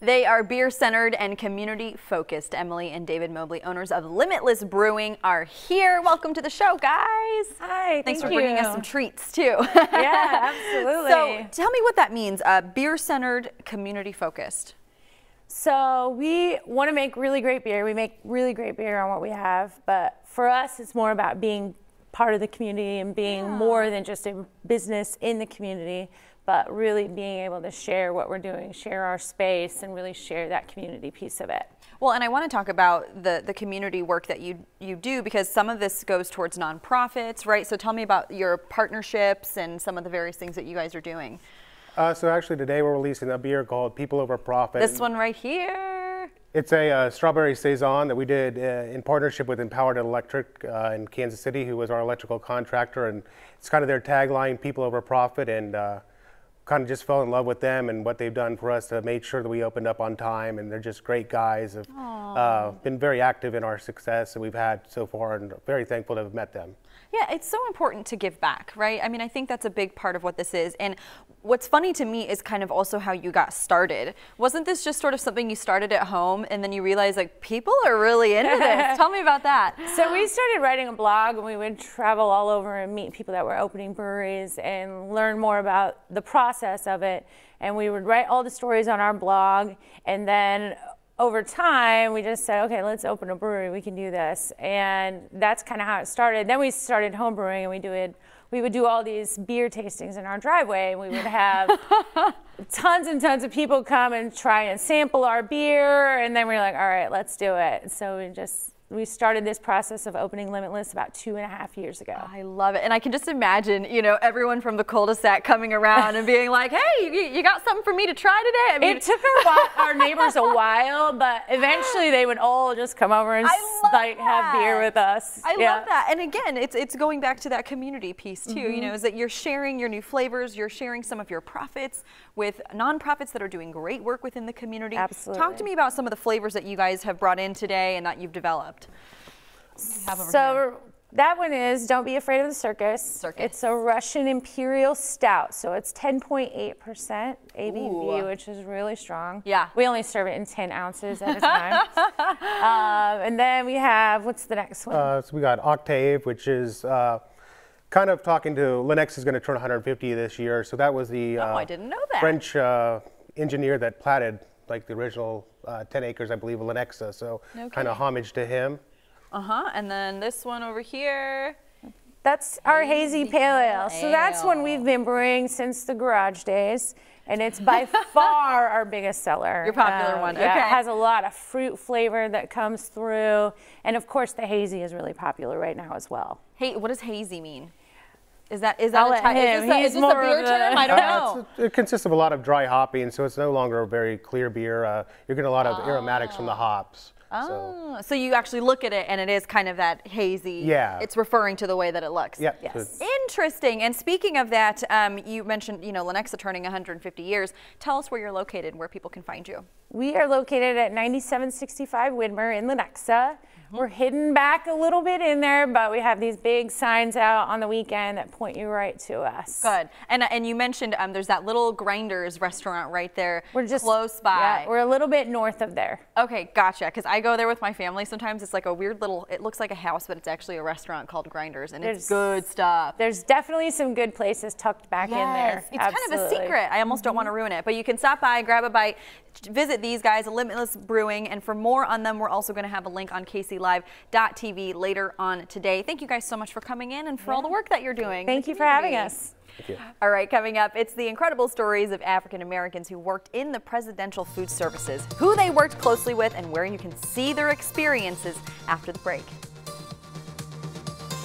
They are beer-centered and community-focused. Emily and David Mobley, owners of Limitless Brewing, are here. Welcome to the show, guys. Hi, Thanks for bringing us some treats, too. Yeah, absolutely. So tell me what that means, beer-centered, community-focused. So we want to make really great beer. We make really great beer on what we have, but for us, it's more about being part of the community and being more than just a business in the community, but really being able to share what we're doing, share our space, and really share that community piece of it. Well, and I want to talk about the community work that you do, because some of this goes towards nonprofits, right? So tell me about your partnerships and some of the various things that you guys are doing. So actually today we're releasing a beer called People Over Profit. This one right here. It's a strawberry saison that we did in partnership with Empowered Electric in Kansas City, who was our electrical contractor, and it's kind of their tagline, People Over Profit, and kind of just fell in love with them and what they've done for us to make sure that we opened up on time, and they're just great guys. Have been very active in our success that we've had so far, and very thankful to have met them. Yeah, it's so important to give back, right? I mean, I think that's a big part of what this is. And what's funny to me is kind of also how you got started. Wasn't this just sort of something you started at home and then you realized, like, people are really into this? Tell me about that. So we started writing a blog, and we would travel all over and meet people that were opening breweries and learn more about the process of it. And we would write all the stories on our blog, and then over time, we just said, okay, let's open a brewery. We can do this. And that's kind of how it started. Then we started home brewing, and we would do all these beer tastings in our driveway, and we would have tons and tons of people come and try and sample our beer. And then we were like, all right, let's do it. So we started this process of opening Limitless about 2.5 years ago. I love it. And I can just imagine, you know, everyone from the cul-de-sac coming around and being like, hey, you got something for me to try today? I mean, it took our neighbors a while, but eventually they would all just come over and have beer with us. I love that. And again, it's going back to that community piece too, you know, is that you're sharing your new flavors, you're sharing some of your profits with nonprofits that are doing great work within the community. Absolutely. Talk to me about some of the flavors that you guys have brought in today and that you've developed. So that one is Don't Be Afraid of the Circus. It's a Russian Imperial Stout, so it's 10.8% ABV, which is really strong. Yeah. We only serve it in 10 ounces at a time. And then we have, what's the next one? So we got Octave, which is kind of talking to, Lenexa is going to turn 150 this year, so that was the I didn't know that. French engineer that platted like the original 10 acres, I believe, of Lenexa, so kind of homage to him. And then this one over here. That's our Hazy Pale Ale. So that's one we've been brewing since the garage days, and it's by far our biggest seller. Your popular one, yeah, okay. It has a lot of fruit flavor that comes through, and of course the hazy is really popular right now as well. Hey, what does hazy mean? Is that He's a beer term? I don't know. It consists of a lot of dry hopping, so it's no longer a very clear beer. You're getting a lot of aromatics from the hops. So you actually look at it and it is kind of that hazy. Yeah. It's referring to the way that it looks. Yeah. Yes. Interesting. And speaking of that, you mentioned, you know, Lenexa turning 150 years. Tell us where you're located, where people can find you. We are located at 9765 Widmer in Lenexa. We're hidden back a little bit in there, but we have these big signs out on the weekend that point you right to us. Good. And you mentioned there's that little Grinders restaurant right there. We're just close by. Yeah, we're a little bit north of there. Okay, gotcha. Because I go there with my family. Sometimes it's like a weird little, it looks like a house, but it's actually a restaurant called Grinders, and it's good stuff. There's definitely some good places tucked back in there. It's kind of a secret. I almost don't want to ruin it, but you can stop by, grab a bite, visit these guys, Limitless Brewing, and for more on them, we're also going to have a link on KCLive.tv later on today. Thank you guys so much for coming in and for all the work that you're doing. Thank you for having us. Thank you. All right, coming up, it's the incredible stories of African Americans who worked in the Presidential Food Services, who they worked closely with, and where you can see their experiences after the break.